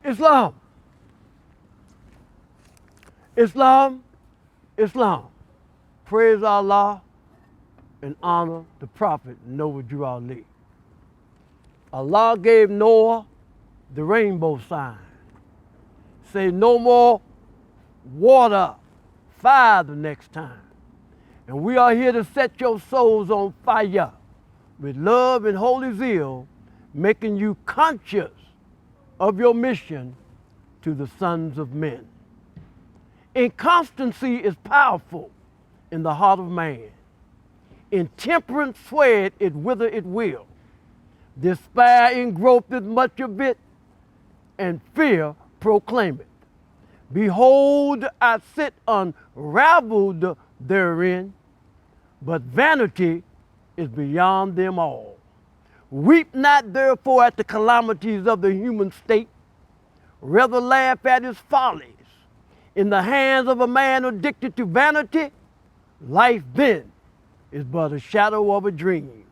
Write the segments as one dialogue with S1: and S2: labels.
S1: Islam, Islam, Islam. Praise Allah and honor the Prophet Noble Ali. Allah gave Noah the rainbow sign. Say no more water, fire the next time. And we are here to set your souls on fire with love and holy zeal, making you conscious of your mission to the sons of men. Inconstancy is powerful in the heart of man. Intemperance swear it wither it will. Despair engrosses much of it, and fear proclaim it. Behold, I sit unraveled therein, but vanity is beyond them all. Weep not therefore at the calamities of the human state, rather laugh at his follies. In the hands of a man addicted to vanity, life then is but a shadow of a dream.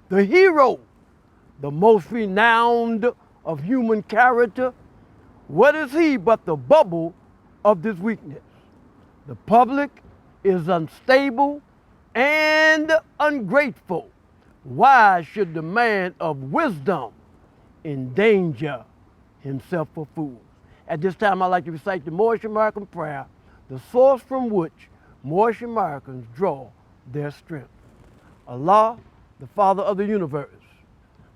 S1: The hero, the most renowned of human character, what is he but the bubble of this weakness? The public is unstable and ungrateful. Why should the man of wisdom endanger himself for fools? At this time, I'd like to recite the Moorish American prayer, the source from which Moorish Americans draw their strength. Allah, the Father of the universe,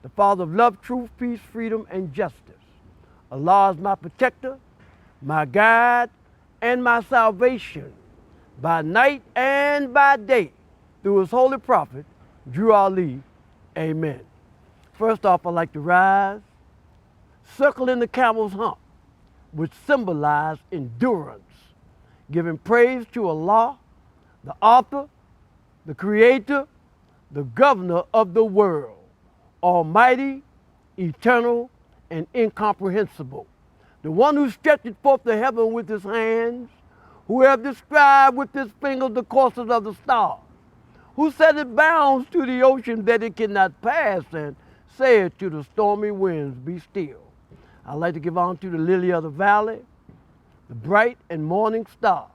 S1: the Father of love, truth, peace, freedom, and justice. Allah is my protector, my guide, and my salvation, by night and by day, through his holy prophet, Drew Ali. Amen. First off, I'd like to rise, circling the camel's hump, which symbolize endurance, giving praise to Allah, the author, the creator, the governor of the world, almighty, eternal, and incomprehensible, the one who stretched forth the heaven with his hands, who have described with his fingers the courses of the stars, who set it bounds to the ocean that it cannot pass, and said to the stormy winds, be still. I'd like to give honor to the lily of the valley, the bright and morning star,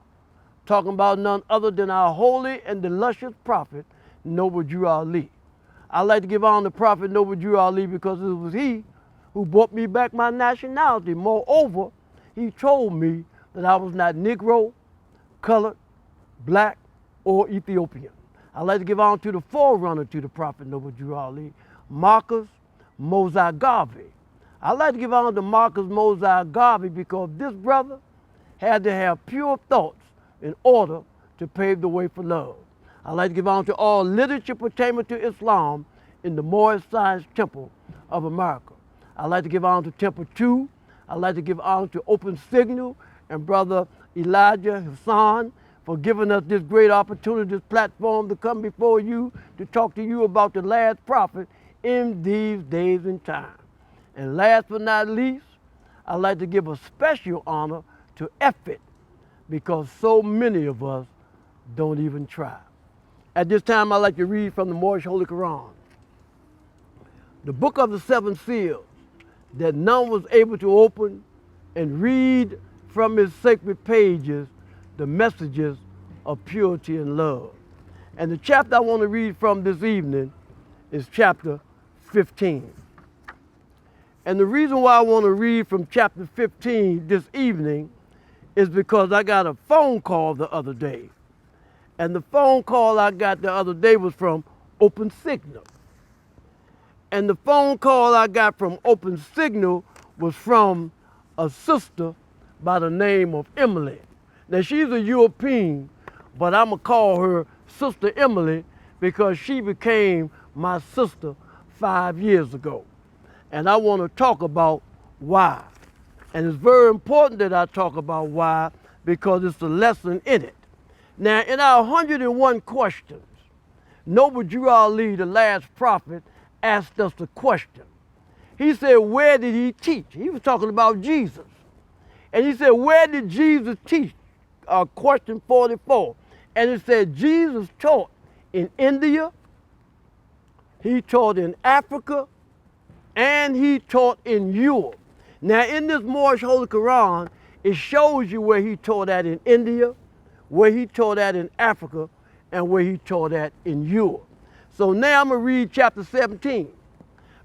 S1: talking about none other than our holy and illustrious prophet, Noble Drew Ali. I'd like to give honor to Prophet Noble Drew Ali because it was he who brought me back my nationality. Moreover, he told me that I was not Negro, colored, black, or Ethiopian. I'd like to give honor to the forerunner to the Prophet Noble Drew Ali, Marcus Mosai Garvey. I'd like to give honor to Marcus Mosai Garvey because this brother had to have pure thoughts in order to pave the way for love. I'd like to give honor to all literature pertaining to Islam in the Moorish Science Temple of America. I'd like to give honor to Temple 2. I'd like to give honor to Open Signal and Brother Elijah Hassan for giving us this great opportunity, this platform to come before you to talk to you about the last prophet in these days and times. And last but not least, I'd like to give a special honor to effort because so many of us don't even try. At this time, I'd like to read from the Moorish Holy Quran, the book of the seven seals that none was able to open, and read from its sacred pages the messages of purity and love. And the chapter I want to read from this evening is chapter 15. And the reason why I want to read from chapter 15 this evening is because I got a phone call the other day. And the phone call I got the other day was from Open Signal. And the phone call I got from Open Signal was from a sister by the name of Emily. Now she's a European, but I'm gonna call her Sister Emily because she became my sister 5 years ago. And I want to talk about why. And it's very important that I talk about why because it's a lesson in it. Now, in our 101 questions, Noble Drew Ali, the last prophet, asked us a question. He said, where did he teach? He was talking about Jesus. And he said, where did Jesus teach? Question 44. And it said, Jesus taught in India, he taught in Africa, and he taught in Europe. Now, in this Moorish Holy Quran, it shows you where he taught that in India, where he taught that in Africa, and where he taught that in Europe. So now I'm going to read chapter 17,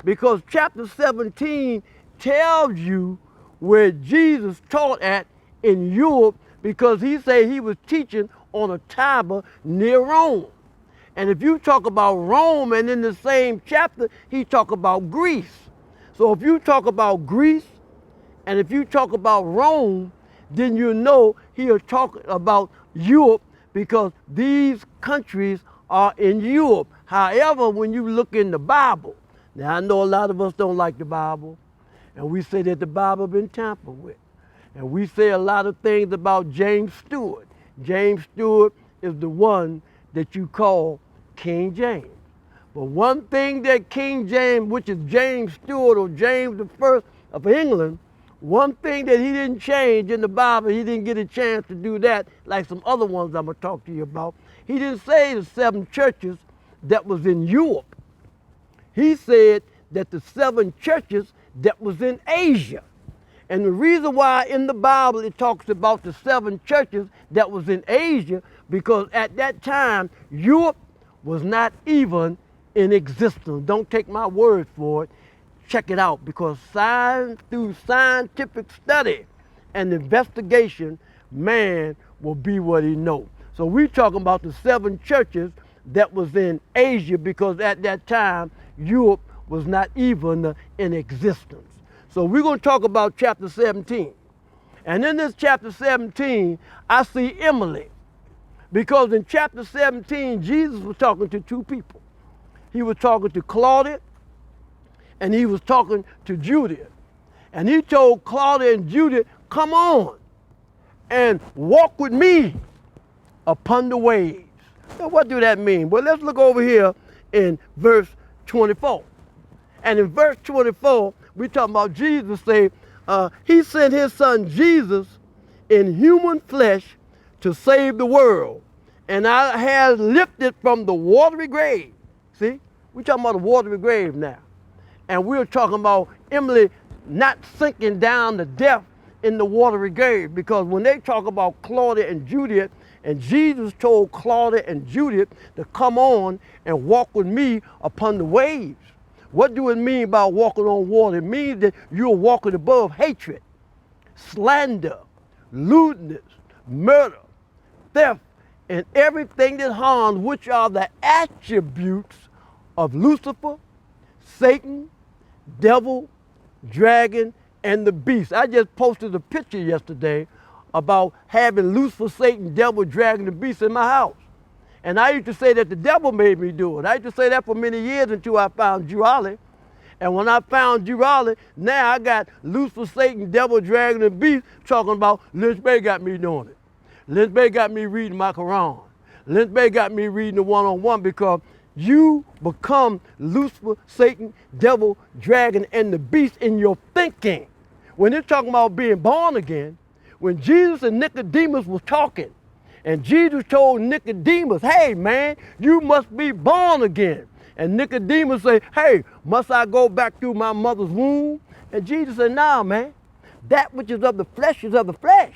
S1: because chapter 17 tells you where Jesus taught at in Europe, because he said he was teaching on a Tiber near Rome. And if you talk about Rome, and in the same chapter, he talk about Greece. So if you talk about Greece, and if you talk about Rome, then you know he is talking about Europe, because these countries are in Europe. However, when you look in the Bible, now I know a lot of us don't like the Bible, and we say that the Bible been tampered with. And we say a lot of things about James Stewart. James Stewart is the one that you call King James. But one thing that King James, which is James Stewart or James I of England, one thing that he didn't change in the Bible, he didn't get a chance to do that like some other ones I'm going to talk to you about. He didn't say the 7 churches that was in Europe. He said that the 7 churches that was in Asia. And the reason why in the Bible it talks about the 7 churches that was in Asia, because at that time, Europe was not even in existence. Don't take my word for it. Check it out, because through scientific study and investigation, man will be what he knows. So we're talking about the 7 churches that was in Asia, because at that time, Europe was not even in existence. So we're going to talk about chapter 17. And in this chapter 17, I see Emily. Because in chapter 17, Jesus was talking to 2 people. He was talking to Claudia, and he was talking to Judith. And he told Claudia and Judith, come on and walk with me upon the waves. Now, what do that mean? Well, let's look over here in verse 24. And in verse 24, we're talking about Jesus say, he sent his son Jesus in human flesh to save the world. And I have lifted from the watery grave. See, we're talking about the watery grave now. And we're talking about Emily not sinking down to death in the watery grave. Because when they talk about Claudia and Judith, and Jesus told Claudia and Judith to come on and walk with me upon the waves. What do it mean by walking on water? It means that you're walking above hatred, slander, lewdness, murder, theft, and everything that harms, which are the attributes of Lucifer, Satan, devil, dragon, and the beast. I just posted a picture yesterday about having Lucifer, Satan, devil, dragon, and beast in my house. And I used to say that the devil made me do it. I used to say that for many years until I found Jurali. And when I found Jurali, now I got Lucifer, Satan, devil, dragon, and beast talking about Lynch Bey got me doing it. Lynch Bey got me reading my Quran. Lynch Bey got me reading the one-on-one, because you become Lucifer, Satan, devil, dragon, and the beast in your thinking. When they're talking about being born again, when Jesus and Nicodemus was talking, and Jesus told Nicodemus, hey man, you must be born again. And Nicodemus said, hey, must I go back through my mother's womb? And Jesus said, nah, man, that which is of the flesh is of the flesh.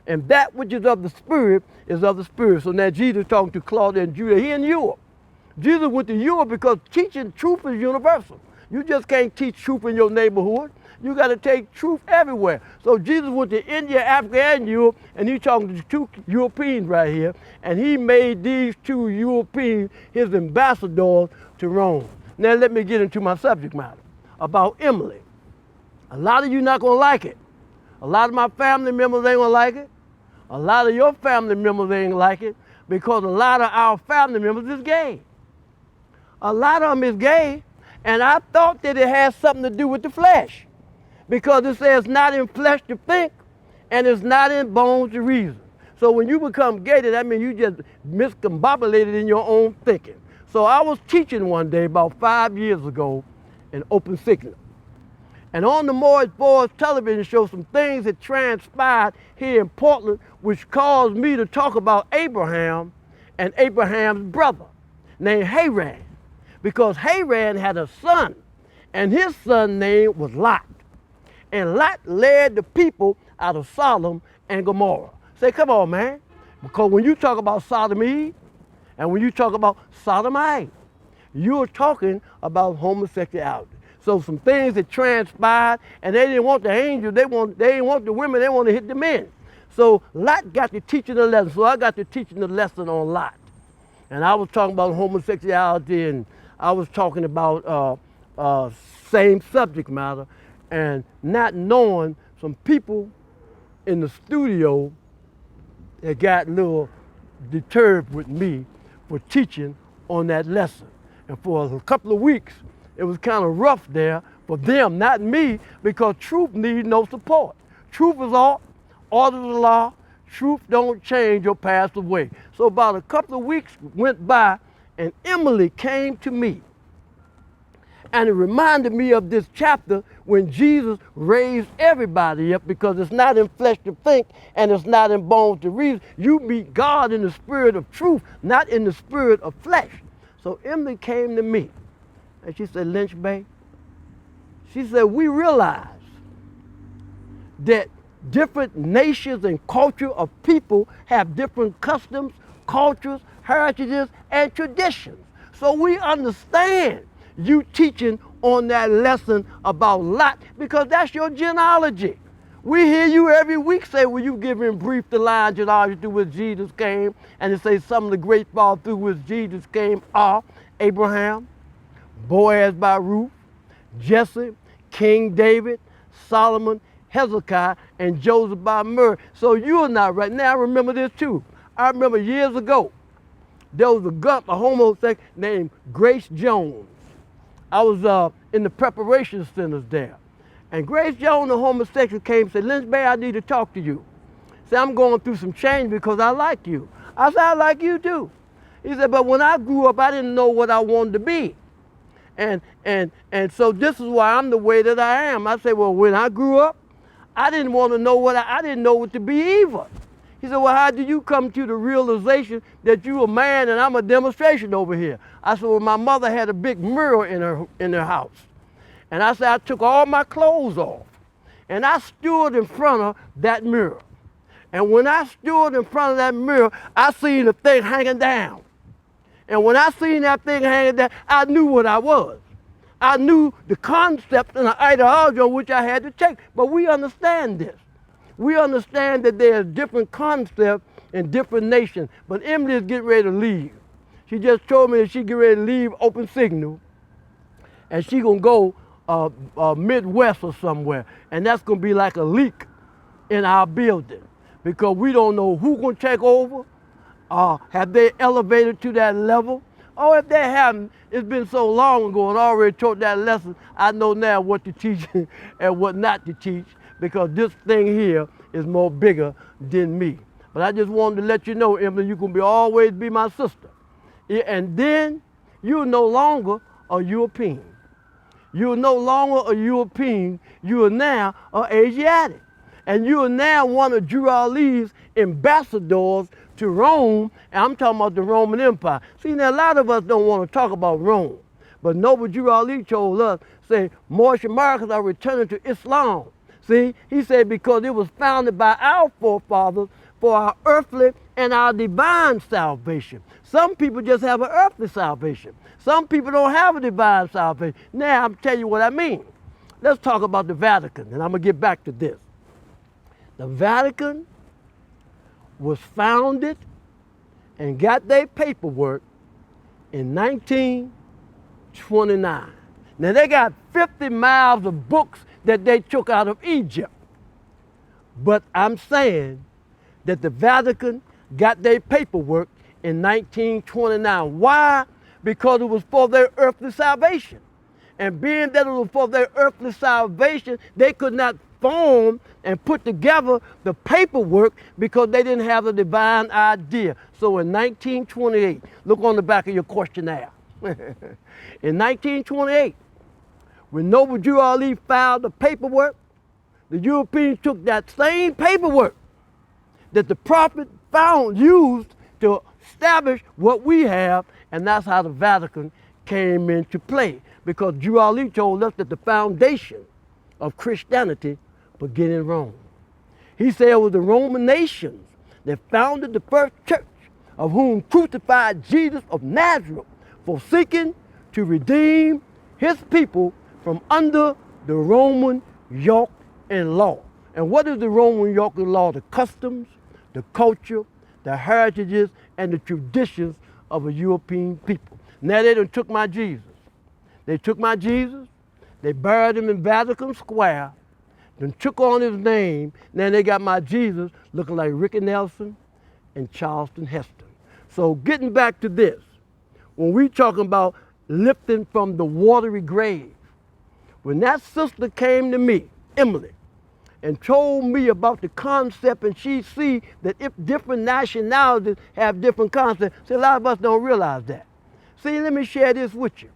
S1: And that which is of the spirit is of the spirit. So now Jesus talking to Claudia and Judah. He in Europe. Jesus went to Europe because teaching truth is universal. You just can't teach truth in your neighborhood. You got to take truth everywhere. So Jesus went to India, Africa, and Europe, and he's talking to 2 Europeans right here, and he made these 2 Europeans his ambassadors to Rome. Now let me get into my subject matter about Emily. A lot of you not going to like it. A lot of my family members ain't going to like it. A lot of your family members ain't like it, because a lot of our family members is gay. A lot of them is gay, and I thought that it has something to do with the flesh. Because it says not in flesh to think, and it's not in bones to reason. So when you become gay, that means you just miscombobulated in your own thinking. So I was teaching one day about 5 years ago in Open Signal. And on the Moorish Voice television show, some things that transpired here in Portland, which caused me to talk about Abraham and Abraham's brother named Haran. Because Haran had a son, and his son's name was Lot. And Lot led the people out of Sodom and Gomorrah. Say, come on, man. Because when you talk about sodomy and when you talk about sodomite, you're talking about homosexuality. So some things that transpired, and they didn't want the angels, they didn't want the women, they want to hit the men. So Lot got to teaching the lesson. So I got to teaching the lesson on Lot. And I was talking about homosexuality, and I was talking about same subject matter, and not knowing some people in the studio that got a little deterred with me for teaching on that lesson. And for a couple of weeks, it was kind of rough there for them, not me, because truth needs no support. Truth is all, order of the law, truth don't change or pass away. So about a couple of weeks went by, and Emily came to me. And it reminded me of this chapter when Jesus raised everybody up, because it's not in flesh to think and it's not in bones to reason. You meet God in the spirit of truth, not in the spirit of flesh. So Emily came to me and she said, Lynch Bey, she said, we realize that different nations and culture of people have different customs, cultures, heritages, and traditions. So we understand you teaching on that lesson about Lot, because that's your genealogy. We hear you every week say, well, you giving brief the line genealogy through which Jesus came, and it say some of the great fathers through which Jesus came are Abraham, Boaz by Ruth, Jesse, King David, Solomon, Hezekiah, and Joseph by Mary. So you're not right. Now I remember this too. I remember years ago, there was a homosexual named Grace Jones. I was in the preparation centers there. And Grace Jones, the homosexual, came and said, Lynch Bey, I need to talk to you. Say, I'm going through some change because I like you. I said, I like you too. He said, but when I grew up, I didn't know what I wanted to be. And so this is why I'm the way that I am. I said, well, when I grew up, I didn't want to know I didn't know what to be either. He said, well, how did you come to the realization that you a man and I'm a demonstration over here? I said, well, my mother had a big mirror in her house. And I said, I took all my clothes off and I stood in front of that mirror. And when I stood in front of that mirror, I seen the thing hanging down. And when I seen that thing hanging down, I knew what I was. I knew the concept and the ideology on which I had to take. But we understand this. We understand that there's different concepts in different nations. But Emily is getting ready to leave. She just told me that she get ready to leave Open Signal, and she gonna go Midwest or somewhere, and that's gonna be like a leak in our building, because we don't know who's gonna take over. Have they elevated to that level? Oh, if they haven't, it's been so long ago and I already taught that lesson. I know now what to teach and what not to teach, because this thing here is more bigger than me. But I just wanted to let you know, Emily, you can always be my sister. And then you're no longer a European. You're no longer a European. You are now an Asiatic. And you are now one of Drew Ali's ambassadors to Rome, and I'm talking about the Roman Empire. See, now a lot of us don't want to talk about Rome, but Noble Drew Ali told us, say, Moorish Americans are returning to Islam. See, he said because it was founded by our forefathers for our earthly and our divine salvation. Some people just have an earthly salvation. Some people don't have a divine salvation. Now, I'm telling you what I mean. Let's talk about the Vatican, and I'm going to get back to this. The Vatican was founded and got their paperwork in 1929. Now, they got 50 miles of books that they took out of Egypt. But I'm saying that the Vatican got their paperwork in 1929. Why? Because it was for their earthly salvation. And being that it was for their earthly salvation, they could not form and put together the paperwork because they didn't have the divine idea. So in 1928, look on the back of your questionnaire. In 1928, when Noble Drew Ali filed the paperwork, the Europeans took that same paperwork that the prophet used to establish what we have, and that's how the Vatican came into play. Because Drew Ali told us that the foundation of Christianity began in Rome. He said it was the Roman nations that founded the first church, of whom crucified Jesus of Nazareth for seeking to redeem his people from under the Roman yoke and law. And what is the Roman yoke and law? The customs, the culture, the heritages, and the traditions of a European people. Now they done took my Jesus. They took my Jesus, they buried him in Vatican Square, then took on his name. Now they got my Jesus looking like Ricky Nelson and Charleston Heston. So getting back to this, when we talking about lifting from the watery grave, when that sister came to me, Emily, and told me about the concept, and she see that if different nationalities have different concepts, see, a lot of us don't realize that. See, let me share this with you.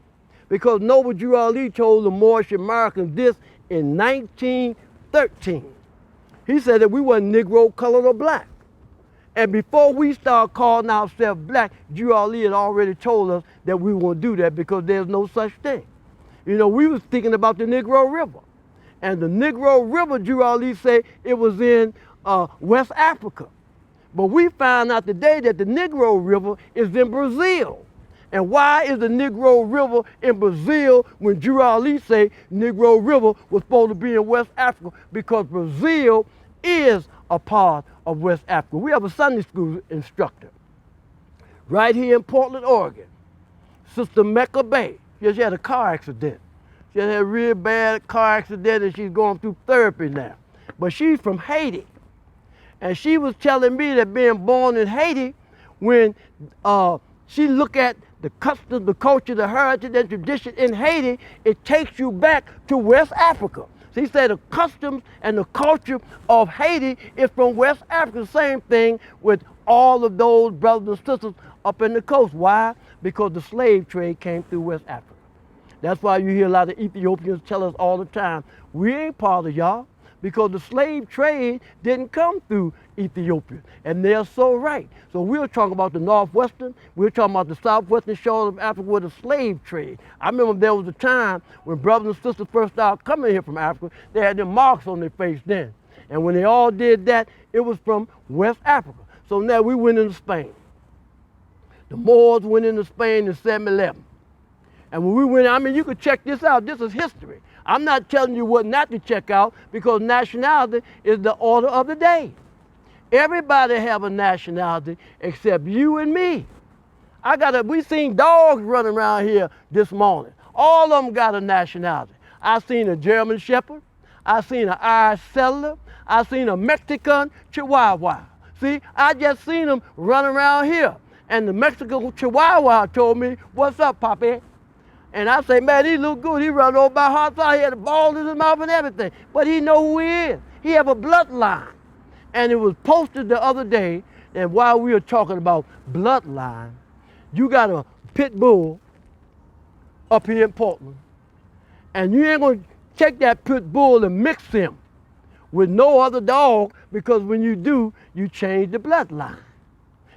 S1: Because Noble Drew Ali told the Moorish Americans this in 1913. He said that we weren't Negro, colored, or black. And before we start calling ourselves black, Drew Ali had already told us that we won't do that because there's no such thing. You know, we was thinking about the Negro River. And the Negro River, Drew Ali said, it was in West Africa. But we found out today that the Negro River is in Brazil. And why is the Negro River in Brazil when Drew Ali say Negro River was supposed to be in West Africa? Because Brazil is a part of West Africa. We have a Sunday school instructor right here in Portland, Oregon, Sister Mecca Bey. She had a car accident. She had a real bad car accident and she's going through therapy now. But she's from Haiti. And she was telling me that being born in Haiti, when she looked at the customs, the culture, the heritage and tradition in Haiti, it takes you back to West Africa. So he said the customs and the culture of Haiti is from West Africa. Same thing with all of those brothers and sisters up in the coast. Why? Because the slave trade came through West Africa. That's why you hear a lot of Ethiopians tell us all the time, we ain't part of y'all, because the slave trade didn't come through Ethiopia. And they're so right. So we're talking about the Northwestern, we're talking about the Southwestern shores of Africa with the slave trade. I remember there was a time when brothers and sisters first started coming here from Africa, they had them marks on their face then. And when they all did that, it was from West Africa. So now we went into Spain. The Moors went into Spain in 711. And when we went, I mean, you could check this out. This is history. I'm not telling you what not to check out because nationality is the order of the day. Everybody have a nationality except you and me. We seen dogs running around here this morning. All of them got a nationality. I seen a German Shepherd. I seen an Irish Settler. I seen a Mexican Chihuahua. See, I just seen them running around here. And the Mexican Chihuahua told me, "What's up, Papi?" And I say, "Man, he look good. He run over my heart. He had a ball in his mouth and everything." But he know who he is. He have a bloodline. And it was posted the other day, and while we were talking about bloodline, you got a pit bull up here in Portland. And you ain't gonna take that pit bull and mix him with no other dog, because when you do, you change the bloodline.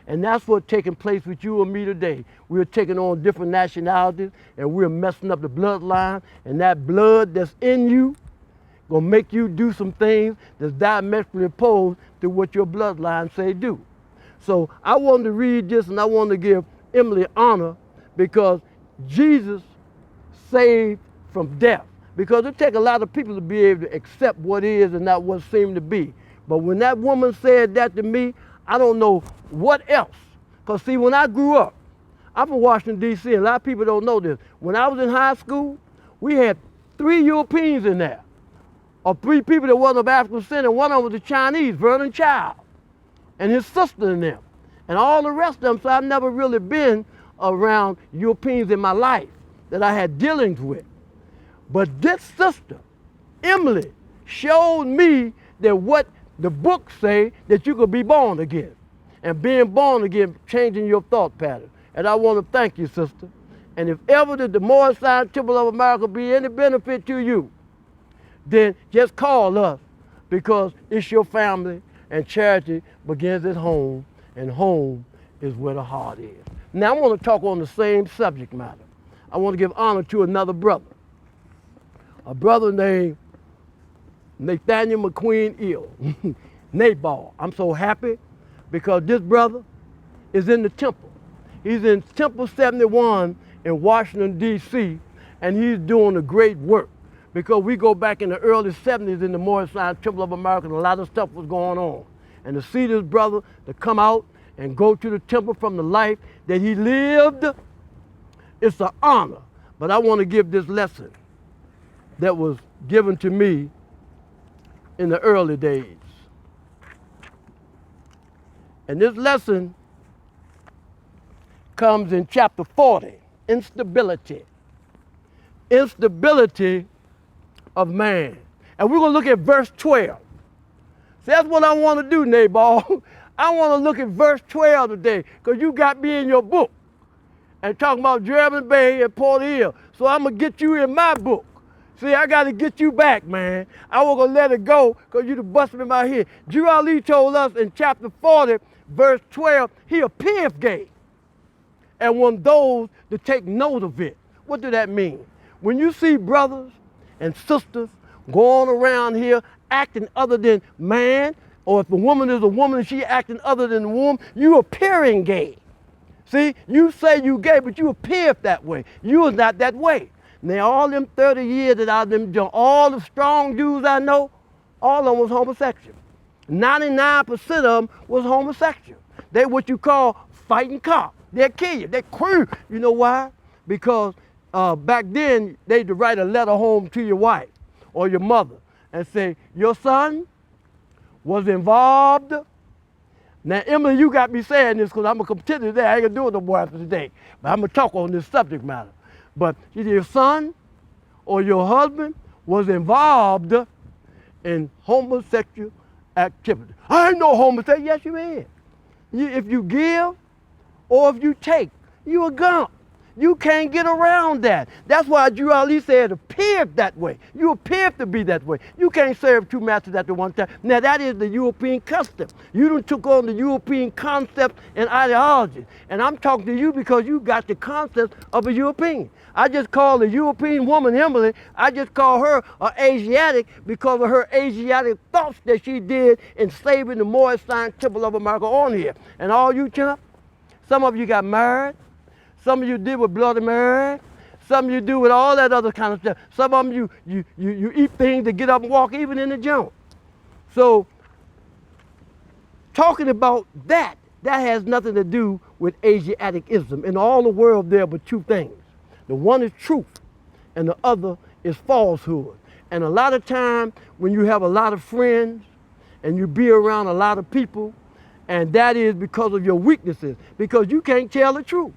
S1: And that's what's taking place with you and me today. We're taking on different nationalities and we're messing up the bloodline, and that blood that's in you gonna make you do some things that's diametrically opposed to what your bloodline say do. So I wanted to read this, and I wanted to give Emily honor because Jesus saved from death. Because it takes a lot of people to be able to accept what is and not what seemed to be. But when that woman said that to me, I don't know what else. Because see, when I grew up, I'm from Washington, D.C., and a lot of people don't know this. When I was in high school, we had 3 Europeans in there, or 3 people that wasn't of African descent, and one of them was a Chinese, Vernon Child, and his sister in them, and all the rest of them. So I've never really been around Europeans in my life that I had dealings with. But this sister, Emily, showed me that what the books say, that you could be born again. And being born again, changing your thought pattern. And I want to thank you, sister. And if ever the Moorish Zion Temple of America be any benefit to you, then just call us, because it's your family, and charity begins at home, and home is where the heart is. Now I want to talk on the same subject matter. I want to give honor to another brother. A brother named Nathaniel McQueen ill. Nabal. I'm so happy because this brother is in the temple. He's in Temple 71 in Washington, D.C., and he's doing a great work because we go back in the early 70s in the Moorish Temple of America and a lot of stuff was going on. And to see this brother to come out and go to the temple from the life that he lived, it's an honor. But I want to give this lesson that was given to me in the early days. And this lesson comes in chapter 40, instability. Instability of man. And we're going to look at verse 12. See, that's what I want to do, Nabal. I want to look at verse 12 today because you got me in your book and talking about Jeremy Bay and Port Hill. So I'm going to get you in my book. See, I got to get you back, man. I wasn't going to let it go because you'd have busted me in my head. Drew Ali told us in chapter 40, verse 12, he appeared gay and want those to take note of it. What does that mean? When you see brothers and sisters going around here acting other than man, or if a woman is a woman and she acting other than a woman, you appearing gay. See, you say you gay, but you appear that way. You is not that way. Now, all them 30 years that I've been doing, all the strong dudes I know, all of them was homosexual. 99% of them was homosexual. They what you call fighting cops. They'll kill you. They crew. You know why? Because back then, they'd write a letter home to your wife or your mother and say, your son was involved. Now, Emily, you got me saying this because I'm going to continue there. I ain't going to do it no more after today. But I'm going to talk on this subject matter. But either your son or your husband was involved in homosexual activity. I ain't no homosexual. Yes, you is. If you give or if you take, you a gump. You can't get around that. That's why Drew Ali said appeared that way. You appear to be that way. You can't serve two masters at the one time. Now that is the European custom. You done took on the European concept and ideology. And I'm talking to you because you got the concept of a European. I just call the European woman Emily, I just call her an Asiatic because of her Asiatic thoughts that she did in saving the Moorish Temple of America on here. And all you chump, some of you got married. Some of you did with Bloody Mary. Some of you do with all that other kind of stuff. Some of them you eat things to get up and walk even in the junk. So talking about that has nothing to do with Asiaticism. In all the world there are but two things. The one is truth and the other is falsehood. And a lot of time when you have a lot of friends and you be around a lot of people, and that is because of your weaknesses, because you can't tell the truth.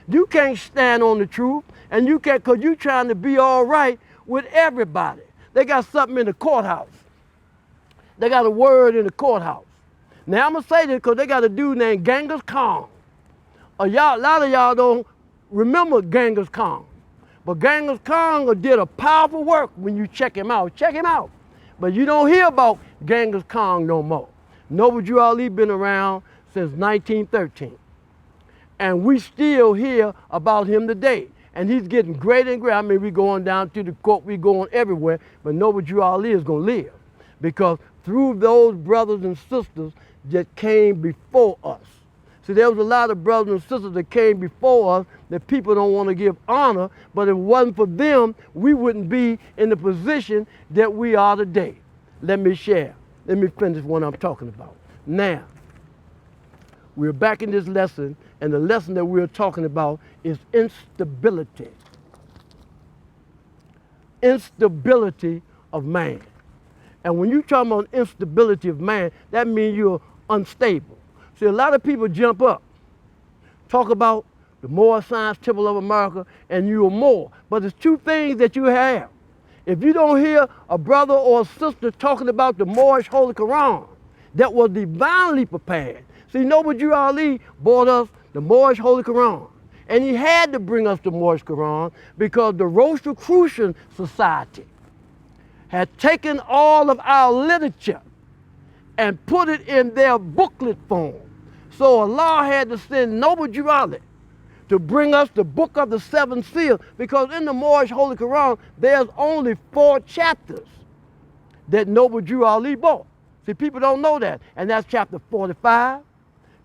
S1: You can't stand on the truth, and you can't, because you're trying to be all right with everybody. They got something in the courthouse. They got a word in the courthouse. Now, I'm going to say this because they got a dude named Genghis Khan. A lot of y'all don't remember Genghis Khan. But Genghis Khan did a powerful work when you check him out. Check him out. But you don't hear about Genghis Khan no more. Noble Ali been around since 1913. And we still hear about him today. And he's getting greater and greater. I mean, we going down to the court, we going everywhere, but Noble Ali is going to live. Because through those brothers and sisters that came before us. See, there was a lot of brothers and sisters that came before us that people don't want to give honor, but if it wasn't for them, we wouldn't be in the position that we are today. Let me share. Let me finish what I'm talking about. Now, we're back in this lesson, and the lesson that we're talking about is instability. Instability of man. And when you talk about instability of man, that means you're unstable. See, a lot of people jump up, talk about the Moorish Temple of America, and you're more. But there's two things that you have. If you don't hear a brother or a sister talking about the Moorish Holy Quran that was divinely prepared. See, Noble Ali brought us the Moorish Holy Quran. And he had to bring us the Moorish Quran because the Rosicrucian Society had taken all of our literature and put it in their booklet form. So Allah had to send Noble Ali to bring us the book of the seven seals, because in the Moorish Holy Quran, there's only 4 chapters. that Noble Drew Ali bought. See, people don't know that. And that's chapter 45,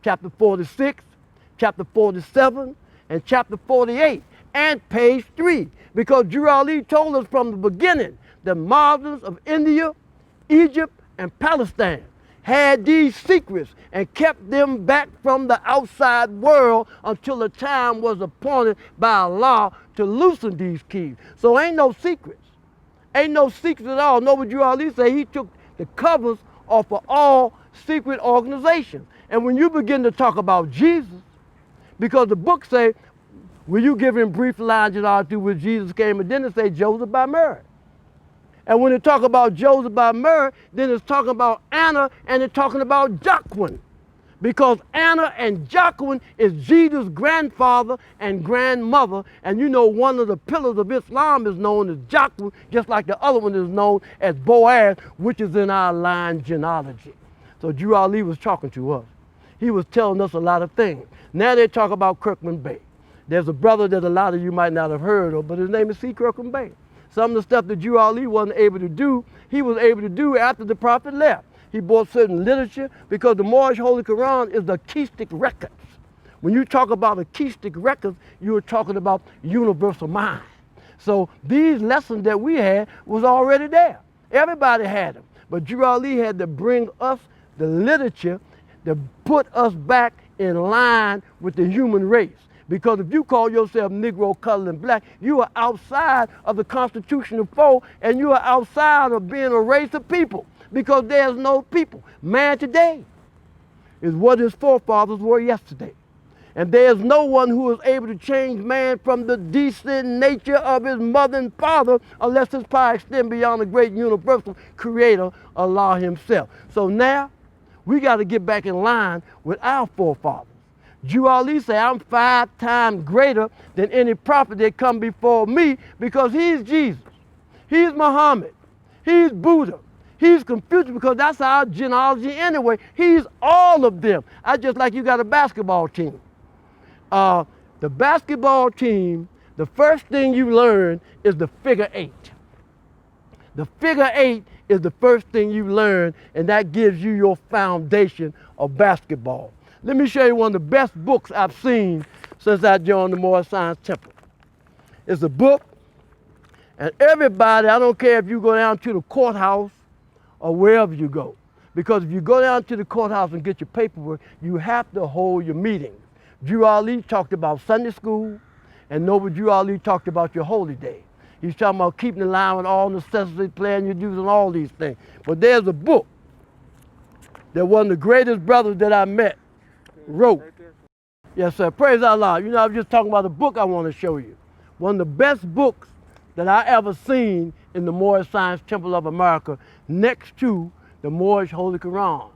S1: chapter 46, chapter 47, and chapter 48, and page 3. Because Drew Ali told us from the beginning that Muslims of India, Egypt, and Palestine had these secrets and kept them back from the outside world until the time was appointed by Allah to loosen these keys. So ain't no secrets. Ain't no secrets at all. Noble Drew Ali said he took the covers off of all secret organizations. And when you begin to talk about Jesus, because the book say, will you give him brief lines in all through which Jesus came, and then it say Joseph by Mary. And when they talk about Joseph by Mary, then it's talking about Anna and it's talking about Joaquin. Because Anna and Joaquin is Jesus' grandfather and grandmother. And you know one of the pillars of Islam is known as Joaquin, just like the other one is known as Boaz, which is in our line genealogy. So Drew Ali was talking to us. He was telling us a lot of things. Now they talk about Kirkman Bey. There's a brother that a lot of you might not have heard of, but his name is C. Kirkman Bey. Some of the stuff that Drew Ali wasn't able to do, he was able to do after the Prophet left. He bought certain literature because the Moorish Holy Quran is the Keistic records. When you talk about the Keistic records, you're talking about universal mind. So these lessons that we had was already there. Everybody had them. But Drew Ali had to bring us the literature to put us back in line with the human race. Because if you call yourself Negro, colored, and black, you are outside of the constitutional fold, and you are outside of being a race of people. Because there's no people. Man today is what his forefathers were yesterday. And there's no one who is able to change man from the decent nature of his mother and father unless his power extends beyond the great universal creator, Allah himself. So now, we got to get back in line with our forefathers. Drew Ali said, I'm 5 times greater than any prophet that come before me because he's Jesus. He's Muhammad. He's Buddha. He's Confucius because that's our genealogy anyway. He's all of them. I just like you got a basketball team. The basketball team, the first thing you learn is the figure 8. The figure 8 is the first thing you learn, and that gives you your foundation of basketball. Let me show you one of the best books I've seen since I joined the Moorish Science Temple. It's a book, and everybody, I don't care if you go down to the courthouse or wherever you go, because if you go down to the courthouse and get your paperwork, you have to hold your meetings. Drew Ali talked about Sunday school, and Noble Drew Ali talked about your holy day. He's talking about keeping in line with all necessities, playing your dues, and all these things. But there's a book that one of the greatest brothers that I met wrote. Yes, sir. Praise Allah. You know, I was just talking about a book I want to show you. One of the best books that I ever seen in the Moorish Science Temple of America, next to the Moorish Holy Quran.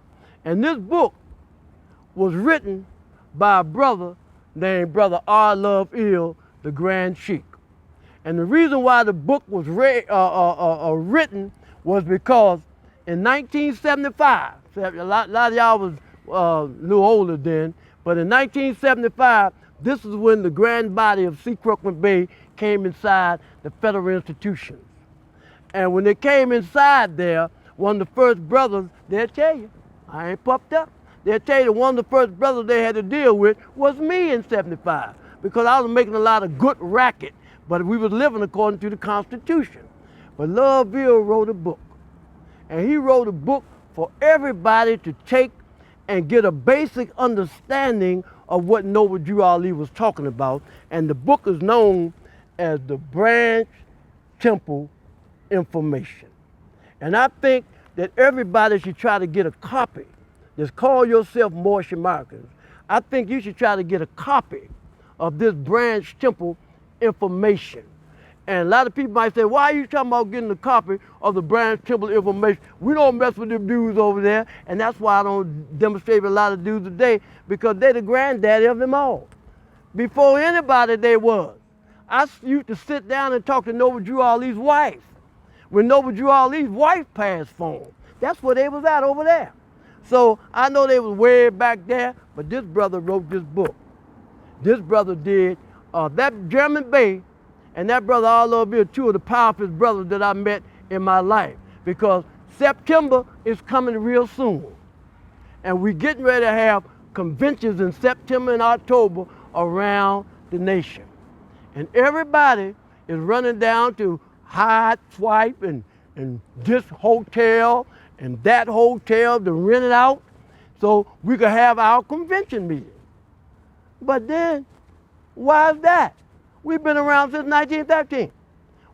S1: And this book was written by a brother named Brother R. Love Ill, the Grand Sheik. And the reason why the book was written was because in 1975, a lot of y'all was a little older then, but in 1975, this is when the grand body of C. Kirkman Bey came inside the federal institutions. And when they came inside there, one of the first brothers, they'll tell you, I ain't puffed up. They'll tell you that one of the first brothers they had to deal with was me in 75, because I was making a lot of good racket, but we was living according to the Constitution. But Loveville wrote a book, and he wrote a book for everybody to take and get a basic understanding of what Noble Drew Ali was talking about. And the book is known as the Branch Temple Information. And I think that everybody should try to get a copy. Just call yourself Moorish Americans. I think you should try to get a copy of this Branch Temple Information. And a lot of people might say, why are you talking about getting a copy of the Branch Temple Information? We don't mess with them dudes over there, and that's why I don't demonstrate with a lot of dudes today, because they're the granddaddy of them all. Before anybody they was. I used to sit down and talk to Noble Drew Ali's wife. When Noble Drew Ali's wife passed for him, that's where they was at over there. So I know they was way back there, but this brother wrote this book. This brother did, that German Bey and that brother Loveville, two of the powerful brothers that I met in my life. Because September is coming real soon. And we're getting ready to have conventions in September and October around the nation. And everybody is running down to hide, swipe, and this hotel and that hotel to rent it out so we could have our convention meeting. But then, why is that? We've been around since 1913.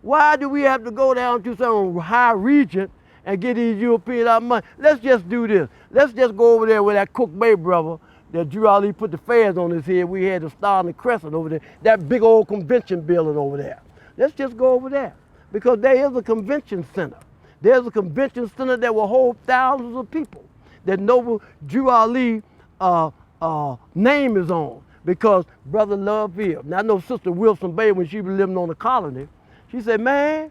S1: Why do we have to go down to some high region and get these Europeans our money? Let's just do this. Let's just go over there with that Cook Bay brother that Drew Ali put the fairs on his head. We had the Star and the Crescent over there, that big old convention building over there. Let's just go over there because there is a convention center. There's a convention center that will hold thousands of people that Noble Drew Ali name is on because Brother Love here. Now I know Sister Wilson Bay, when she was living on the colony, she said, man,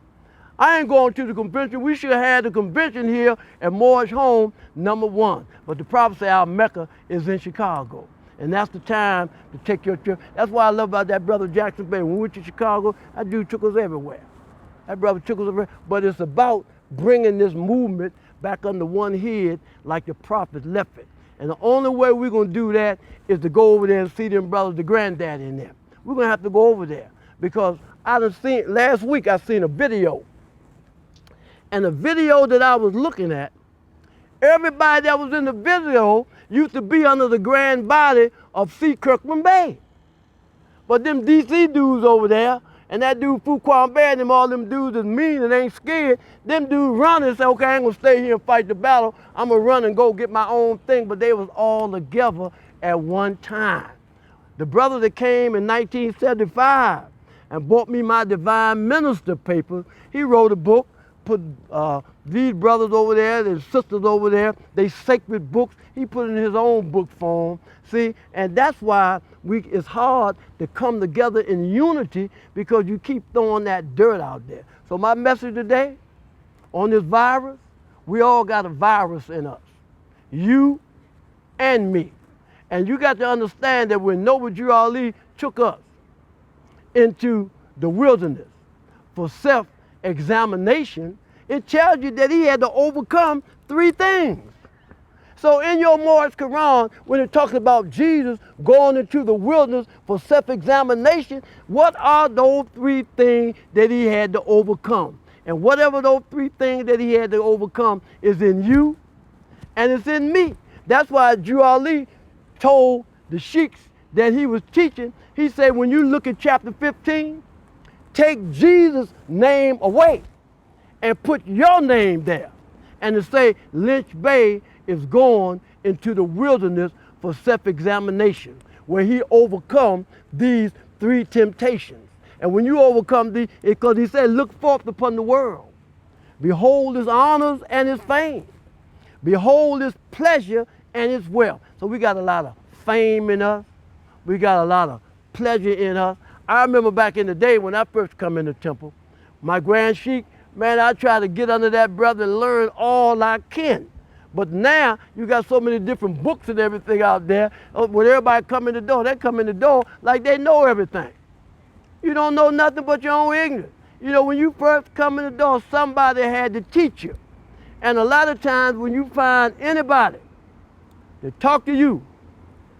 S1: I ain't going to the convention. We should have had the convention here at Moorish Home, #1. But the prophet said our Mecca is in Chicago. And that's the time to take your trip. That's why I love about that brother Jackson Bay. When we went to Chicago, that dude took us everywhere. That brother took us everywhere. But it's about bringing this movement back under one head like the prophet left it. And the only way we're going to do that is to go over there and see them brothers, the granddaddy in them. We're going to have to go over there because I done seen, last week I seen a video. And the video that I was looking at, everybody that was in the video used to be under the grand body of C. Kirkland Bay. But them DC dudes over there, and that dude Fuquan Bay and them, all them dudes is mean and ain't scared. Them dudes run and say, okay, I ain't gonna stay here and fight the battle. I'm gonna run and go get my own thing. But they was all together at one time. The brother that came in 1975 and bought me my Divine Minister papers, he wrote a book, put these brothers over there, their sisters over there, they sacred books. He put in his own book form, see? And that's why it's hard to come together in unity because you keep throwing that dirt out there. So my message today on this virus, we all got a virus in us, you and me. And you got to understand that when Noble Drew Ali took us into the wilderness for self-examination, it tells you that he had to overcome 3 things. So in your Moorish Quran, when it talks about Jesus going into the wilderness for self-examination, what are those 3 things that he had to overcome? And whatever those 3 things that he had to overcome is in you and it's in me. That's why Drew Ali told the sheiks that he was teaching, he said, when you look at chapter 15, take Jesus' name away and put your name there. And to say Lynch Bey is going into the wilderness for self-examination, where he overcome these 3 temptations. And when you overcome these, because he said, look forth upon the world. Behold his honors and his fame. Behold his pleasure and his wealth. So we got a lot of fame in us. We got a lot of pleasure in us. I remember back in the day when I first come in the temple, my Grand Sheik, man, I try to get under that brother and learn all I can. But now you got so many different books and everything out there. When everybody come in the door, they come in the door like they know everything. You don't know nothing but your own ignorance. You know, when you first come in the door, somebody had to teach you. And a lot of times when you find anybody that talk to you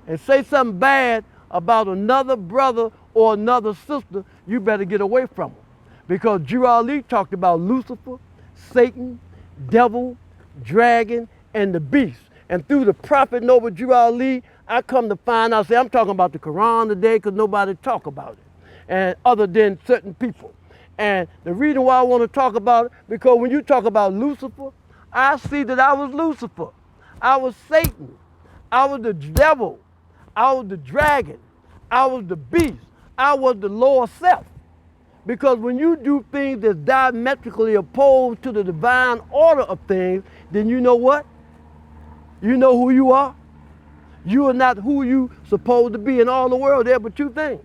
S1: and say something bad about another brother or another sister, you better get away from them. Because Drew Ali talked about Lucifer, Satan, devil, dragon, and the beast. And through the prophet Noble Drew Ali, I come to find out, I'm talking about the Quran today because nobody talk about it, and other than certain people. And the reason why I want to talk about it, because when you talk about Lucifer, I see that I was Lucifer. I was Satan. I was the devil. I was the dragon. I was the beast. I was the lower self. Because when you do things that's diametrically opposed to the divine order of things, then you know what? You know who you are. You are not who you supposed to be in all the world. There are but 2 things.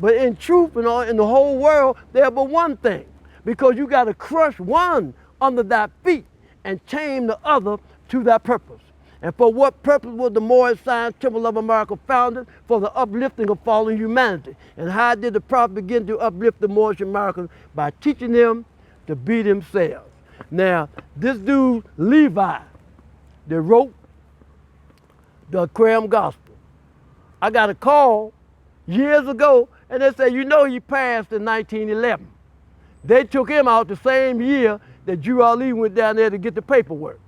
S1: But in truth, in the whole world, there are but 1 thing. Because you got to crush one under thy feet and tame the other to thy purpose. And for what purpose was the Moorish Science Temple of America founded? For the uplifting of fallen humanity. And how did the prophet begin to uplift the Moorish Americans? By teaching them to be themselves. Now, this dude, Levi, that wrote the Graham Gospel, I got a call years ago, and they said, you know, he passed in 1911. They took him out the same year that Drew Ali went down there to get the paperwork.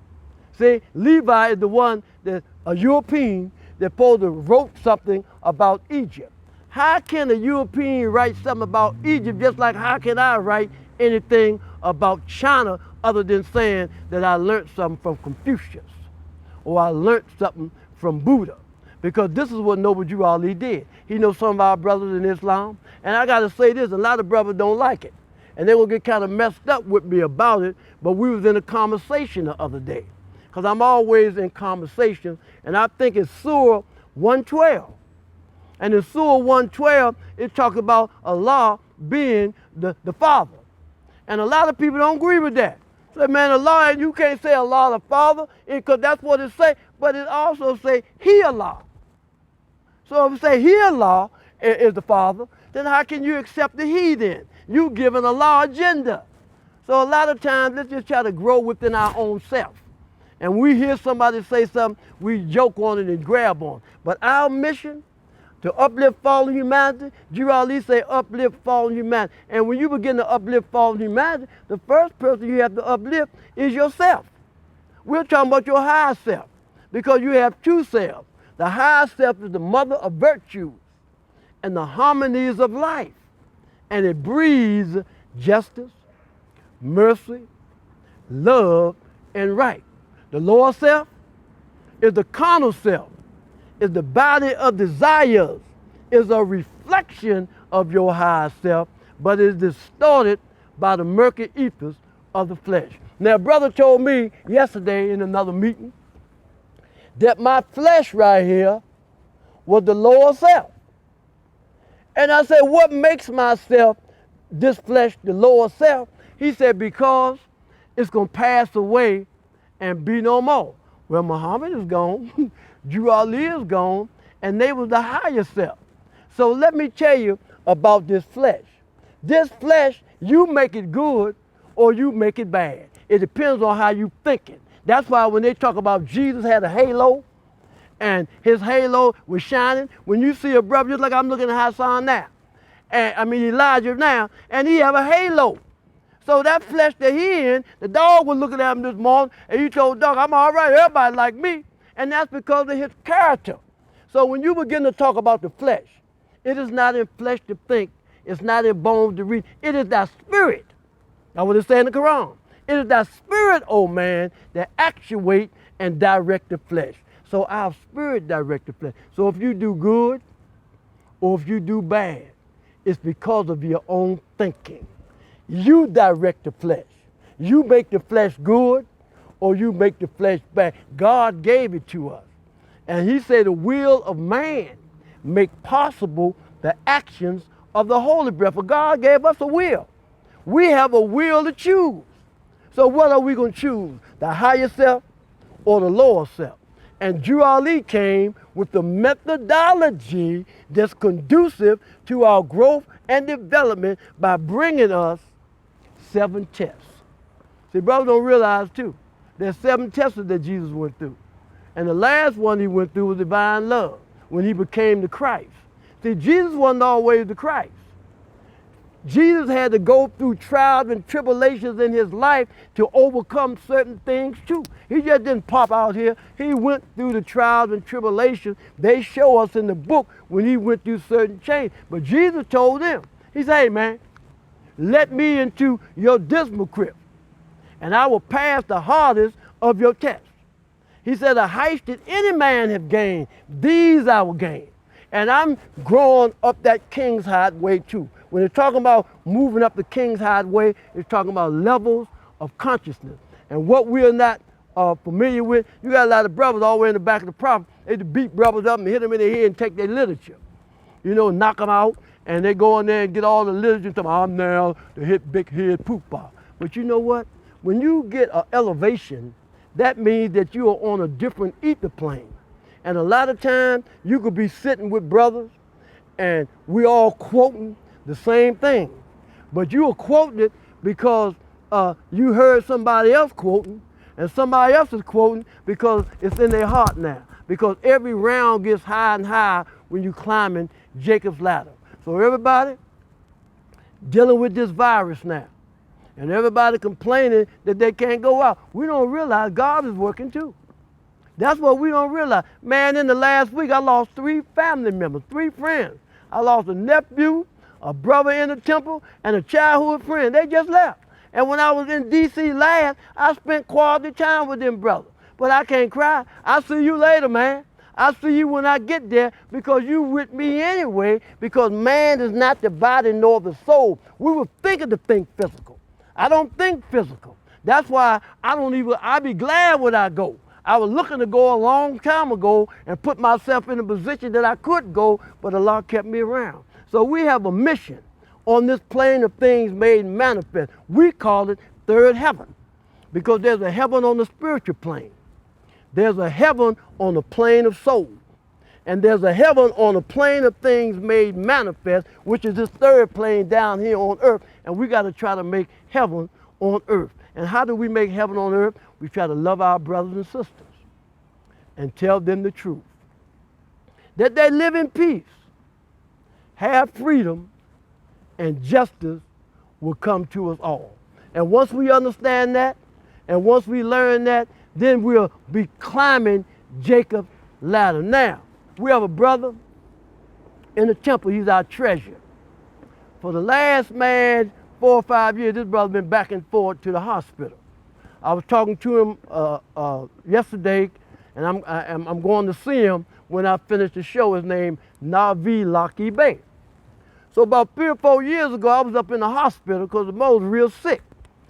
S1: See, Levi is the one that a European that supposed to wrote something about Egypt. How can a European write something about Egypt just like how can I write anything about China other than saying that I learned something from Confucius or I learned something from Buddha? Because this is what Noble Drew Ali did. He knows some of our brothers in Islam. And I got to say this, a lot of brothers don't like it. And they will get kind of messed up with me about it, but we was in a conversation the other day. Because I'm always in conversation, and I think it's Surah 112. And in Surah 112, it talks about Allah being the Father. And a lot of people don't agree with that. Say, man, Allah, you can't say Allah the Father, because that's what it say, but it also say He Allah. So if it say He Allah is the Father, then how can you accept the He then? You giving Allah agenda. So a lot of times, let's just try to grow within our own self. And we hear somebody say something, we joke on it and grab on it. But our mission, to uplift fallen humanity, Drew Ali say uplift fallen humanity. And when you begin to uplift fallen humanity, the first person you have to uplift is yourself. We're talking about your higher self, because you have two selves. The higher self is the mother of virtues and the harmonies of life. And it breeds justice, mercy, love, and right. The lower self is the carnal self, is the body of desires, is a reflection of your higher self, but is distorted by the murky ethers of the flesh. Now, brother told me yesterday in another meeting that my flesh right here was the lower self. And I said, what makes myself, this flesh, the lower self? He said, because it's going to pass away and be no more. Well, Muhammad is gone, Drew Ali is gone, and they was the higher self. So let me tell you about this flesh. This flesh, you make it good or you make it bad. It depends on how you thinking. That's why when they talk about Jesus had a halo, and his halo was shining. When you see a brother, just like I'm looking at Hassan now, and I mean Elijah now, and he have a halo. So that flesh that he in, the dog was looking at him this morning, and he told the dog, I'm all right, everybody like me. And that's because of his character. So when you begin to talk about the flesh, it is not in flesh to think, it's not in bones to read, it is that spirit. That's what it says in the Quran. It is that spirit, oh man, that actuate and direct the flesh. So our spirit direct the flesh. So if you do good or if you do bad, it's because of your own thinking. You direct the flesh. You make the flesh good or you make the flesh bad. God gave it to us. And he said the will of man make possible the actions of the Holy Breath. For God gave us a will. We have a will to choose. So what are we going to choose? The higher self or the lower self? And Drew Ali came with the methodology that's conducive to our growth and development by bringing us 7 tests. See, brothers don't realize too, there's 7 tests that Jesus went through. And the last one he went through was divine love, when he became the Christ. See, Jesus wasn't always the Christ. Jesus had to go through trials and tribulations in his life to overcome certain things too. He just didn't pop out here. He went through the trials and tribulations. They show us in the book when he went through certain changes. But Jesus told them, he said, hey man, let me into your dismal crypt and I will pass the hardest of your tests. He said, the heights that any man have gained, these I will gain. And I'm growing up that King's Highway too. When it's talking about moving up the King's Highway, it's talking about levels of consciousness. And what we're not familiar with, you got a lot of brothers all the way in the back of the prophet, they beat brothers up and hit them in the head and take their literature. You know, knock them out, and they go in there and get all the literature and tell them, I'm now the hit big head poopa. But you know what? When you get an elevation, that means that you are on a different ether plane. And a lot of times, you could be sitting with brothers, and we all quoting the same thing. But you are quoting it because you heard somebody else quoting, and somebody else is quoting because it's in their heart now. Because every round gets higher and higher when you're climbing Jacob's ladder. So everybody dealing with this virus now, and everybody complaining that they can't go out. We don't realize God is working too. That's what we don't realize. Man, in the last week, I lost 3 family members, 3 friends. I lost a nephew, a brother in the temple, and a childhood friend. They just left. And when I was in D.C. last, I spent quality time with them brothers. But I can't cry. I'll see you later, man. I'll see you when I get there because you with me anyway, because man is not the body nor the soul. We were thinking to think physical. I don't think physical. That's why I be glad when I go. I was looking to go a long time ago and put myself in a position that I could go, but Allah kept me around. So we have a mission on this plane of things made manifest. We call it third heaven because there's a heaven on the spiritual plane. There's a heaven on the plane of soul. And there's a heaven on the plane of things made manifest, which is this third plane down here on earth. And we got to try to make heaven on earth. And how do we make heaven on earth? We try to love our brothers and sisters and tell them the truth. That they live in peace, have freedom, and justice will come to us all. And once we understand that, and once we learn that, then we'll be climbing Jacob's ladder. Now, we have a brother in the temple. He's our treasure. For the last, 4 or 5 years, this brother been back and forth to the hospital. I was talking to him yesterday, and I'm going to see him when I finish the show. His name Sheik Bey. So about 3 or 4 years ago, I was up in the hospital because the mother was real sick.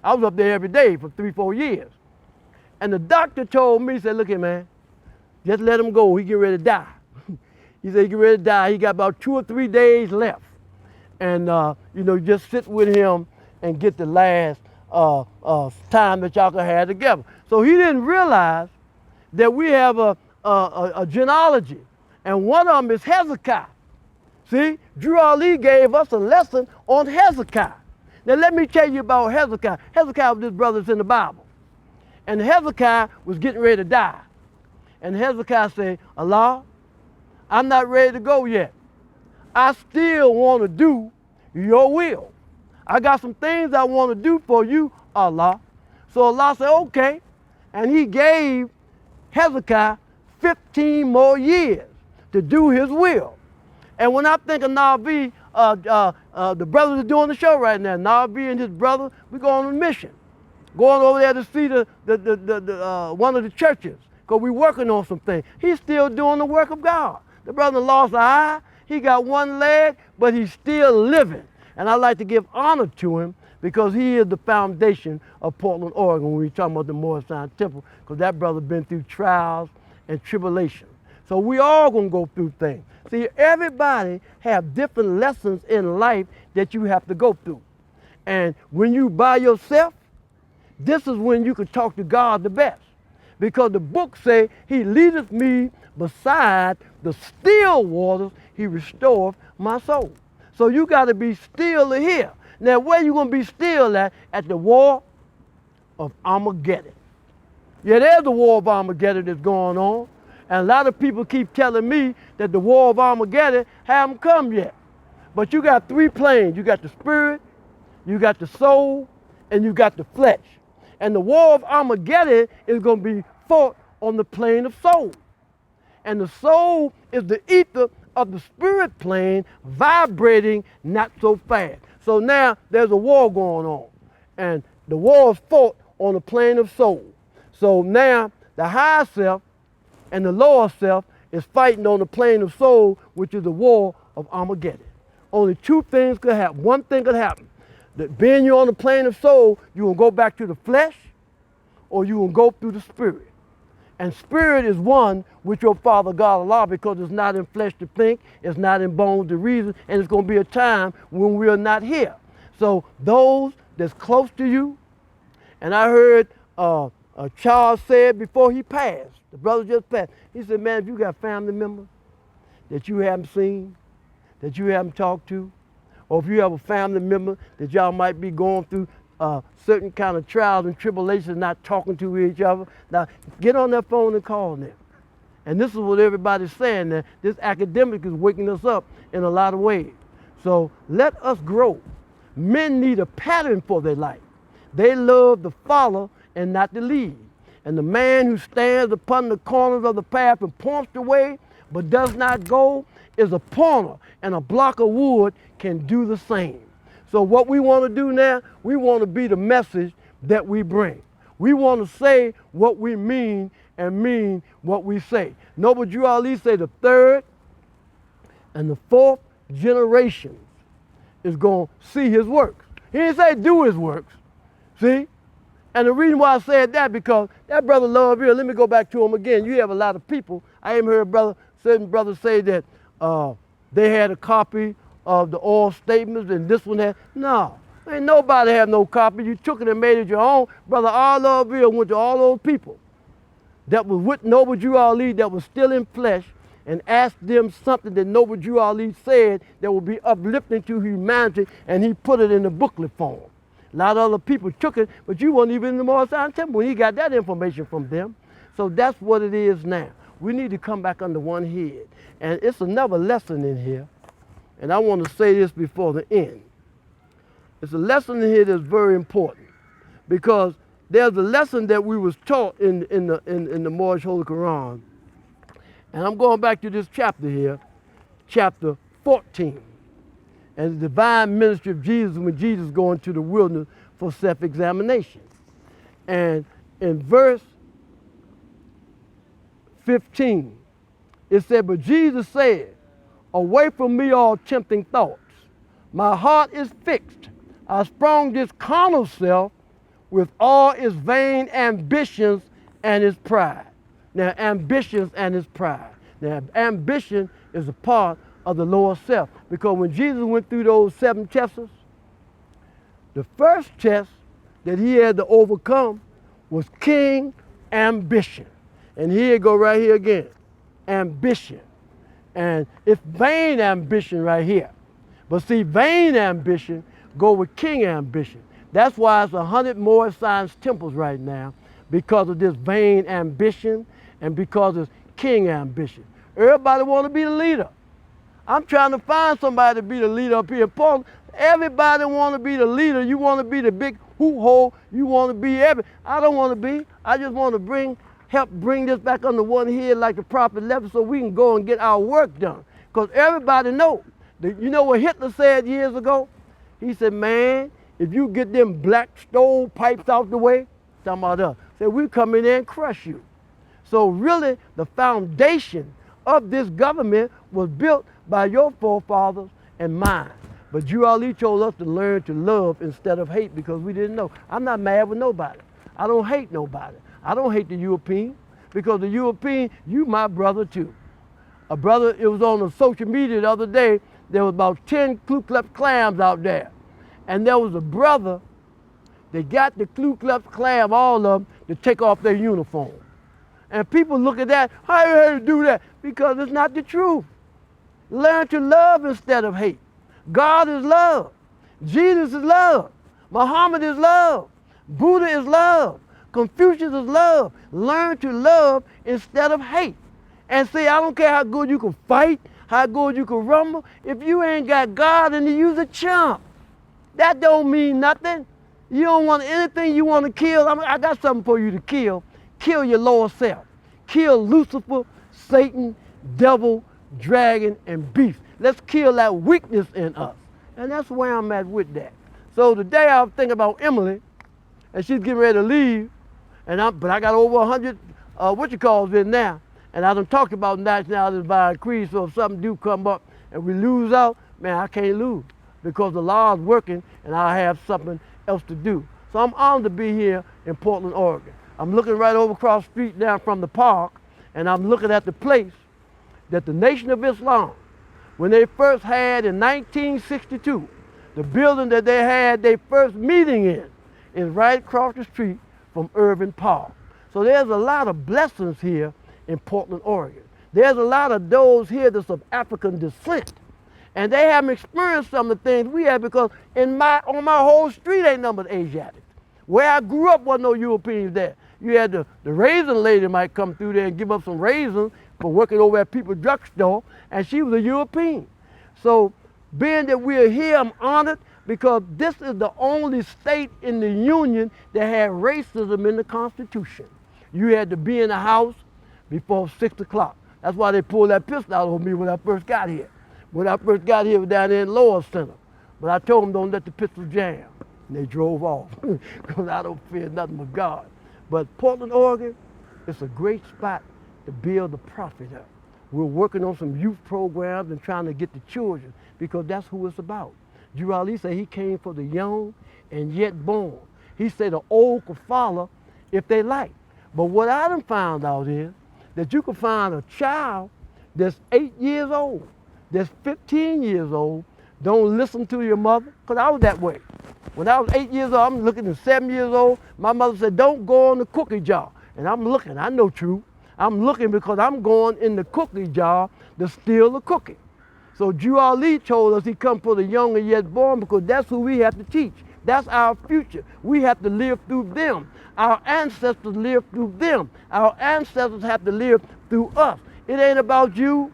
S1: I was up there every day for 3 or 4 years. And the doctor told me, he said, look here, man, just let him go. He get ready to die. He said he get ready to die. He got about 2 or 3 days left. And, just sit with him and get the last time that y'all can have together. So he didn't realize that we have a genealogy. And one of them is Hezekiah. See, Drew Ali gave us a lesson on Hezekiah. Now let me tell you about Hezekiah. Hezekiah was this brother that's in the Bible. And Hezekiah was getting ready to die. And Hezekiah said, Allah, I'm not ready to go yet. I still want to do your will. I got some things I want to do for you, Allah. So Allah said, okay. And he gave Hezekiah 15 more years to do his will. And when I think of Navi, the brothers are doing the show right now. Navi and his brother, we're going on a mission. Going over there to see one of the churches, because we're working on some things. He's still doing the work of God. The brother lost an eye, he got 1 leg, but he's still living. And I like to give honor to him because he is the foundation of Portland, Oregon, when we're talking about the Moorish Temple, because that brother been through trials and tribulations. So we all gonna go through things. See, everybody have different lessons in life that you have to go through. And when you by yourself, this is when you can talk to God the best. Because the book say, he leadeth me beside the still waters, he restoreth my soul. So you got to be still here. Now, where you going to be still at? At the war of Armageddon. Yeah, there's the war of Armageddon that's going on. And a lot of people keep telling me that the war of Armageddon haven't come yet. But you got 3 planes. You got the spirit, you got the soul, and you got the flesh. And the war of Armageddon is going to be fought on the plane of soul. And the soul is the ether of the spirit plane vibrating not so fast. So now there's a war going on. And the war is fought on the plane of soul. So now the higher self and the lower self is fighting on the plane of soul, which is the war of Armageddon. Only 2 things could happen. One thing could happen. That being you're on the plane of soul, you will go back to the flesh or you will go through the spirit. And spirit is one with your Father God Allah, because it's not in flesh to think, it's not in bones to reason, and it's going to be a time when we are not here. So those that's close to you, and I heard Charles said before he passed, the brother just passed, he said, man, if you got family members that you haven't seen, that you haven't talked to, or if you have a family member that y'all might be going through certain kind of trials and tribulations, not talking to each other. Now, get on that phone and call them. And this is what everybody's saying, that this academic is waking us up in a lot of ways. So let us grow. Men need a pattern for their life. They love to follow and not to lead. And the man who stands upon the corners of the path and points the way but does not go is a pointer, and a block of wood can do the same. So what we want to do now, we want to be the message that we bring. We want to say what we mean and mean what we say. Noble Drew Ali say the third and the fourth generation is going to see his works. He didn't say do his works. See? And the reason why I said that, because that brother Love here, let me go back to him again. You have a lot of people. I even heard certain brothers say that they had a copy of the oral statements and this one had. No, ain't nobody have no copy. You took it and made it your own. Brother R. Love here went to all those people that was with Noble Drew Ali that was still in flesh and asked them something that Noble Drew Ali said that would be uplifting to humanity, and he put it in the booklet form. A lot of other people took it, but you weren't even in the Moorish Temple when he got that information from them. So that's what it is now. We need to come back under one head. And it's another lesson in here, and I want to say this before the end. It's a lesson in here that's very important, because there's a lesson that we was taught in the Moorish Holy Quran. And I'm going back to this chapter here, chapter 14. And the divine ministry of Jesus, when Jesus is going to the wilderness for self-examination. And in verse 15, it said, but Jesus said, away from me all tempting thoughts. My heart is fixed. I sprung this carnal self with all its vain ambitions and its pride. Now, ambitions and its pride. Now, ambition is a part of the lower self, because when Jesus went through those 7 tests, the first test that he had to overcome was king ambition. And here it go right here again, ambition. And it's vain ambition right here. But see, vain ambition go with king ambition. That's why it's 100 more science temples right now, because of this vain ambition and because it's king ambition. Everybody want to be the leader. I'm trying to find somebody to be the leader up here in Portland. Everybody want to be the leader. You want to be the big hoo-ho. You want to be I don't want to be. I just want to help bring this back under one head like the prophet left, so we can go and get our work done. Because everybody know. You know what Hitler said years ago? He said, man, if you get them black stovepipes out the way, talking about us, said we come in there and crush you. So really, the foundation of this government was built by your forefathers and mine. But Drew Ali told us to learn to love instead of hate, because we didn't know. I'm not mad with nobody. I don't hate nobody. I don't hate the European, because the European, you my brother too. A brother, it was on the social media the other day, there was about 10 Ku Klux Klans out there. And there was a brother that got the Ku Klux Klan, all of them, to take off their uniform. And people look at that, how you had to do that? Because it's not the truth. Learn to love instead of hate. God is love. Jesus is love. Muhammad is love. Buddha is love. Confucius is love. Learn to love instead of hate. And see, I don't care how good you can fight, how good you can rumble. If you ain't got God in you, you's a chump. That don't mean nothing. You don't want anything you want to kill. I got something for you to kill. Kill your lower self. Kill Lucifer, Satan, devil, dragon, and beast. Let's kill that weakness in us. And that's where I'm at with that. So today I was thinking about Emily, and she's getting ready to leave, but I got over 100 in now. And I done talked about nationality by creed, so if something do come up and we lose out, man, I can't lose, because the law is working and I have something else to do. So I'm honored to be here in Portland, Oregon. I'm looking right over across the street down from the park, and I'm looking at the place that the Nation of Islam, when they first had in 1962, the building that they had their first meeting in is right across the street from Irving Park. So there's a lot of blessings here in Portland, Oregon. There's a lot of those here that's of African descent. And they haven't experienced some of the things we have because on my whole street ain't numbered Asiatics. Where I grew up wasn't no Europeans there. You had the raisin lady might come through there and give up some raisins for working over at people's drugstore, and she was a European. So being that we're here, I'm honored because this is the only state in the Union that had racism in the Constitution. You had to be in the house before 6 o'clock. That's why they pulled that pistol out on me when I first got here. When I first got here, was down there in Lower Center. But I told them, don't let the pistol jam. And they drove off because I don't fear nothing but God. But Portland, Oregon, it's a great spot to build the prophet up. We're working on some youth programs and trying to get the children because that's who it's about. Jurali said he came for the young and yet born. He said the old could follow if they like. But what I done found out is that you can find a child that's 8 years old, that's 15 years old, don't listen to your mother, because I was that way. When I was 8 years old, I'm looking at 7 years old, my mother said, don't go in the cookie jar. And I'm looking, I know truth. I'm looking because I'm going in the cookie jar to steal the cookie. So Jurali told us he come for the young and yet born because that's who we have to teach. That's our future. We have to live through them. Our ancestors lived through them. Our ancestors have to live through us. It ain't about you.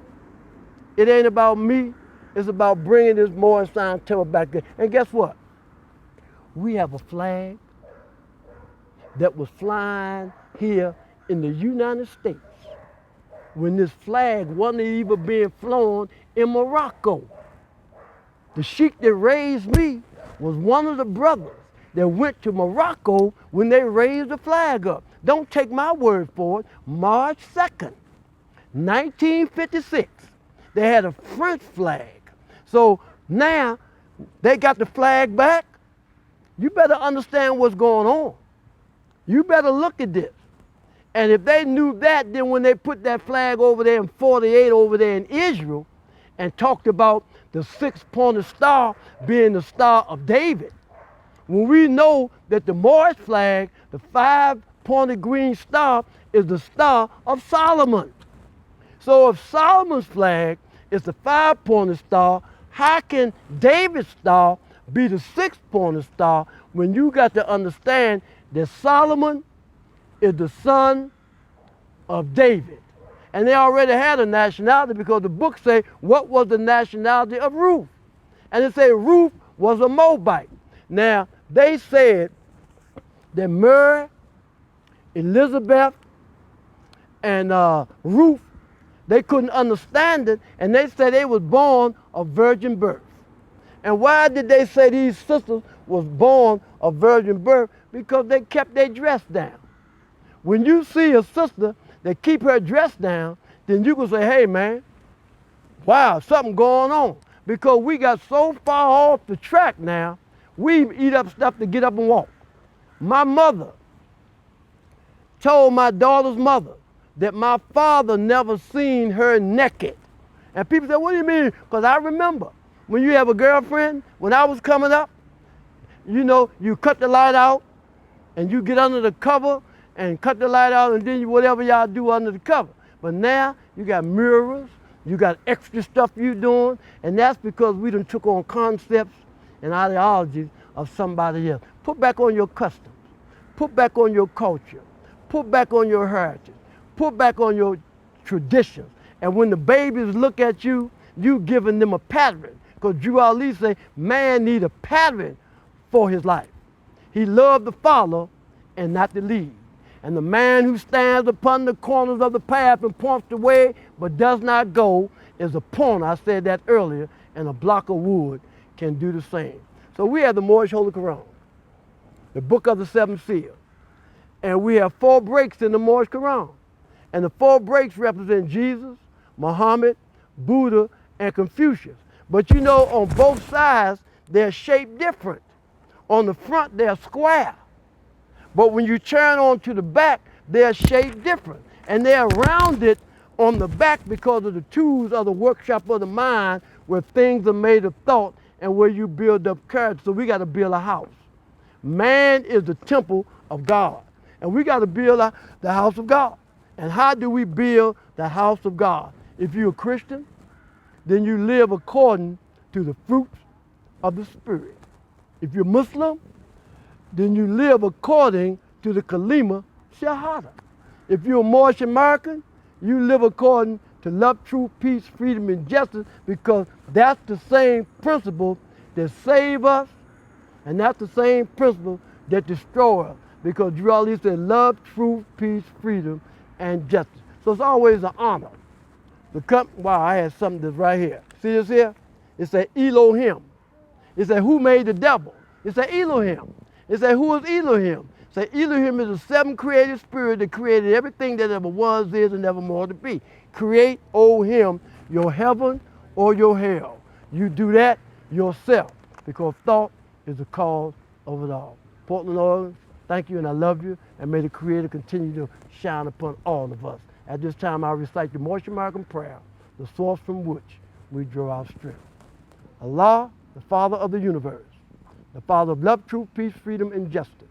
S1: It ain't about me. It's about bringing this Moorish sound temple back there. And guess what? We have a flag that was flying here in the United States when this flag wasn't even being flown in Morocco. The sheik that raised me was one of the brothers that went to Morocco when they raised the flag up. Don't take my word for it. March 2nd, 1956, they had a French flag. So now they got the flag back. You better understand what's going on. You better look at this. And if they knew that, then when they put that flag over there in 48 over there in Israel and talked about the 6-pointed star being the Star of David, when we know that the Moorish flag, the 5-pointed green star, is the Star of Solomon. So if Solomon's flag is the 5-pointed star, how can David's star be the 6-pointed star when you got to understand that Solomon is the son of David? And they already had a nationality because the book say, what was the nationality of Ruth? And it said Ruth was a Moabite. Now, they said that Mary, Elizabeth, and Ruth, they couldn't understand it, and they said they was born of virgin birth. And why did they say these sisters was born of virgin birth? Because they kept their dress down. When you see a sister that keep her dress down, then you can say, hey man, wow, something going on. Because we got so far off the track now, we eat up stuff to get up and walk. My mother told my daughter's mother that my father never seen her naked. And people say, what do you mean? Because I remember when you have a girlfriend, when I was coming up, you know, you cut the light out and you get under the cover and cut the light out and then you, whatever y'all do under the cover. But now you got mirrors, you got extra stuff you doing, and that's because we done took on concepts and ideologies of somebody else. Put back on your customs, put back on your culture, put back on your heritage, put back on your traditions. And when the babies look at you, you giving them a pattern. Because Drew Ali say, man need a pattern for his life. He loved to follow and not to lead. And the man who stands upon the corners of the path and points the way but does not go is a pointer. I said that earlier, and a block of wood can do the same. So we have the Moorish Holy Quran, the book of the 7 seals. And we have 4 breaks in the Moorish Quran. And the 4 breaks represent Jesus, Muhammad, Buddha, and Confucius. But you know, on both sides, they're shaped different. On the front, they're square. But when you turn on to the back, they're shaped different. And they're rounded on the back because of the tools of the workshop of the mind, where things are made of thought and where you build up character. So we got to build a house. Man is the temple of God. And we got to build the house of God. And how do we build the house of God? If you're a Christian, then you live according to the fruits of the Spirit. If you're Muslim, then you live according to the kalima shahada. If you're a Moorish American, you live according to love, truth, peace, freedom, and justice, because that's the same principle that save us, and that's the same principle that destroy us. Because you always said love, truth, peace, freedom, and justice. So it's always an honor to come. Wow, I had something that's right here. See this here? It said Elohim. It said, who made the devil? It said Elohim. It said, who is Elohim? It said, Elohim is the seventh created spirit that created everything that ever was, is, and ever more to be. Create, O him, your heaven or your hell. You do that yourself, because thought is the cause of it all. Portland, Oregon, thank you, and I love you, and may the Creator continue to shine upon all of us. At this time, I recite the Moorish American prayer, the source from which we draw our strength. Allah, the Father of the universe, the Father of love, truth, peace, freedom, and justice.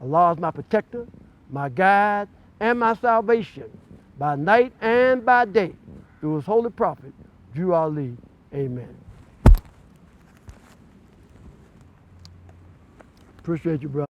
S1: Allah is my protector, my guide, and my salvation, by night and by day, through his holy prophet, Drew Ali. Amen. Appreciate you, brother.